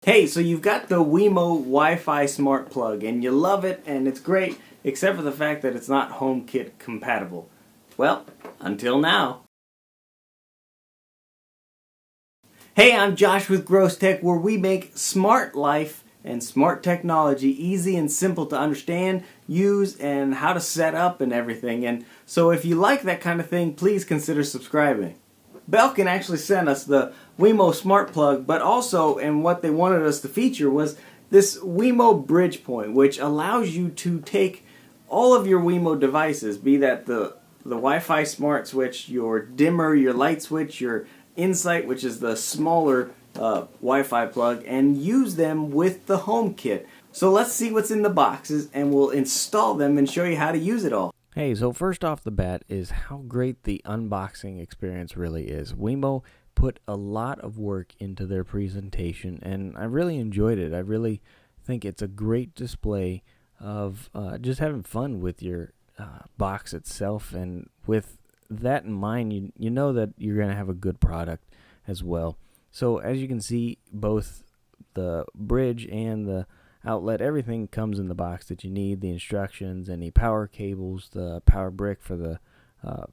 Hey, so you've got the Wemo Wi-Fi smart plug and you love it and it's great, except for the fact that it's not HomeKit compatible. Well, until now. Hey, I'm Josh with Gross Tech, where we make smart life and smart technology easy and simple to understand, use, and how to set up and everything. And so if you like that kind of thing, please consider subscribing. Belkin actually sent us the Wemo Smart Plug, but also, and what they wanted us to feature was this Wemo Bridge point, which allows you to take all of your Wemo devices, be that the Wi-Fi smart switch, your dimmer, your light switch, your Insight, which is the smaller Wi-Fi plug, and use them with the HomeKit. So let's see what's in the boxes, and we'll install them and show you how to use it all. Hey, so first off the bat is how great the unboxing experience really is. Wemo put a lot of work into their presentation, and I really enjoyed it. I really think it's a great display of just having fun with your box itself, and with that in mind, you know that you're going to have a good product as well. So as you can see, both the bridge and the outlet, everything comes in the box that you need. The instructions, any power cables, the power brick for the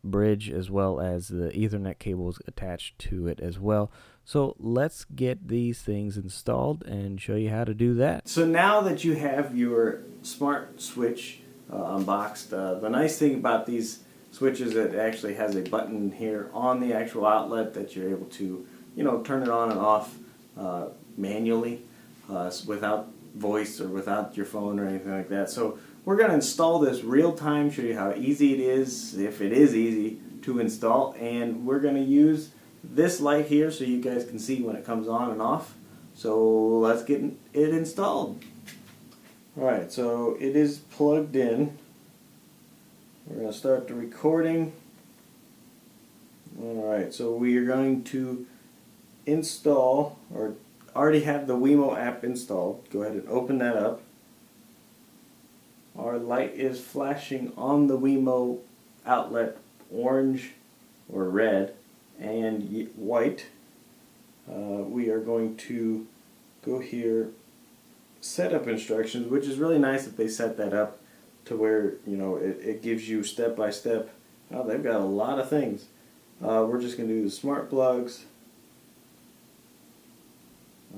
bridge, as well as the Ethernet cables attached to it as well. So let's get these things installed and show you how to do that. So now that you have your smart switch unboxed, the nice thing about these switches, it actually has a button here on the actual outlet that you're able to, turn it on and off manually without voice or without your phone or anything like that. So we're going to install this real time, show you how easy it is, if it is easy to install, and we're going to use this light here so you guys can see when it comes on and off. So let's get it installed. Alright, so it is plugged in. We're going to start the recording. Alright, so we are going to install, or already have the Wemo app installed. Go ahead and open that up. Our light is flashing on the Wemo outlet, orange or red and white. We are going to go here, setup instructions, which is really nice that they set that up to where it gives you step by step. Oh, they've got a lot of things. We're just going to do the smart plugs.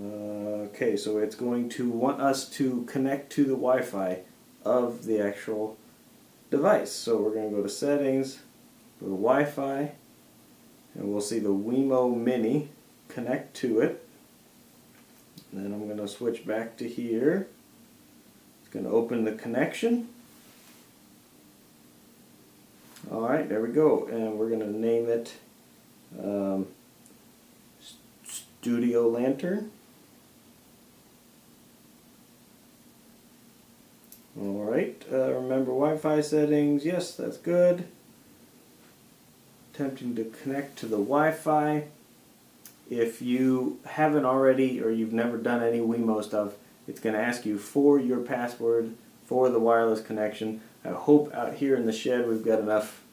Okay, so it's going to want us to connect to the Wi-Fi of the actual device. So we're going to go to settings, go to Wi-Fi, and we'll see the Wemo Mini, connect to it. And then I'm going to switch back to here. It's going to open the connection. Alright, there we go. And we're going to name it Studio Lantern. Alright, remember Wi-Fi settings. Yes, that's good. Attempting to connect to the Wi-Fi. If you haven't already, or you've never done any Wemo stuff, it's going to ask you for your password for the wireless connection. I hope out here in the shed we've got enough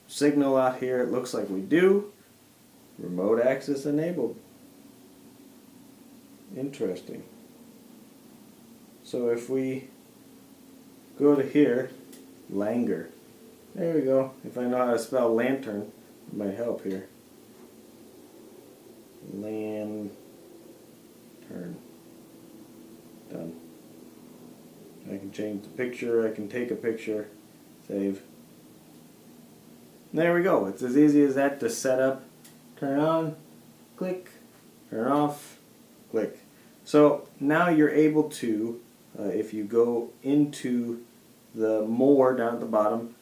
signal out here. It looks like we do. Remote access enabled. Interesting. So if we go to here, Langer. There we go. If I know how to spell lantern, it might help here. Lantern. Done. I can change the picture, I can take a picture, save. There we go. It's as easy as that to set up. Turn on, click, turn off, click. So now you're able to, if you go into the more down at the bottom,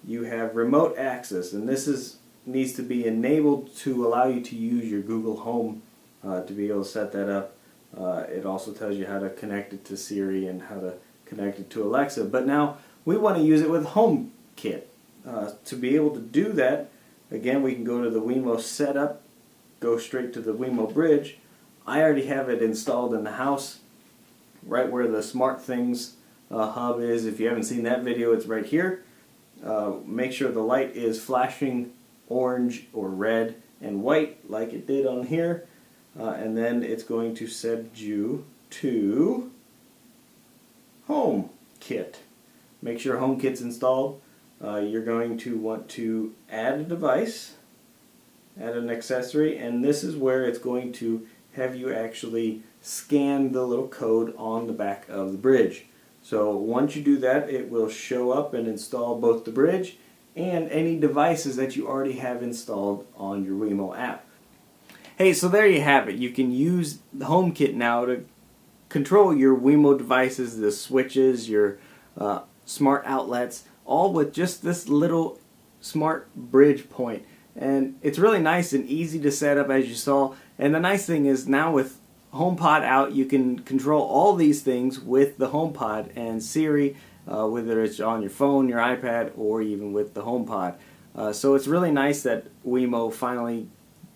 you have remote access, and this needs to be enabled to allow you to use your Google Home to be able to set that up. It also tells you how to connect it to Siri and how to connect it to Alexa. But now we want to use it with HomeKit. To be able to do that, again, we can go to the Wemo Setup, go straight to the Wemo Bridge. I already have it installed in the house, right where the SmartThings hub is. If you haven't seen that video, it's right here. Make sure the light is flashing orange or red and white like it did on here. and then it's going to send you to Homekit. Make sure Homekit's installed. You're going to want to add a device, add an accessory, and this is where it's going to have you actually scan the little code on the back of the bridge. So once you do that, it will show up and install both the bridge and any devices that you already have installed on your Wemo app. Hey, so there you have it. You can use the HomeKit now to control your Wemo devices, the switches, your smart outlets, all with just this little smart bridge point. And it's really nice and easy to set up, as you saw. And the nice thing is now with HomePod out, you can control all these things with the HomePod and Siri, whether it's on your phone, your iPad, or even with the HomePod. So it's really nice that Wemo finally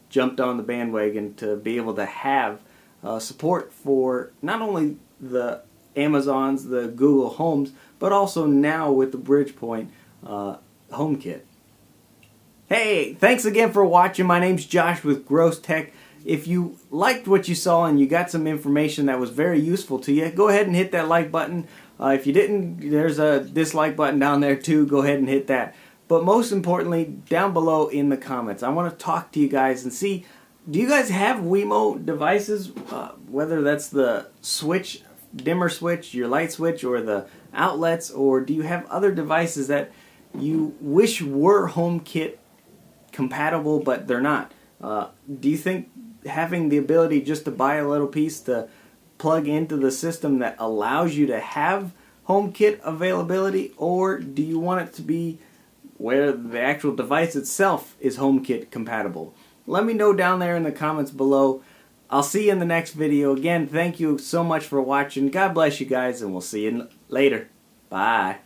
jumped on the bandwagon to be able to have support for not only the Amazons, the Google Homes, but also now with the Bridgepoint HomeKit. Hey, thanks again for watching. My name's Josh with Gross Tech. If you liked what you saw and you got some information that was very useful to you, go ahead and hit that like button. If you didn't, there's a dislike button down there too. Go ahead and hit that. But most importantly, down below in the comments, I want to talk to you guys and see, do you guys have Wemo devices? Whether that's the switch, dimmer switch, your light switch, or the outlets, or do you have other devices that you wish were HomeKit compatible but they're not? Do you think having the ability just to buy a little piece to plug into the system that allows you to have HomeKit availability, or do you want it to be where the actual device itself is HomeKit compatible? Let me know down there in the comments below. I'll see you in the next video. Again, thank you so much for watching. God bless you guys, and we'll see you later. Bye.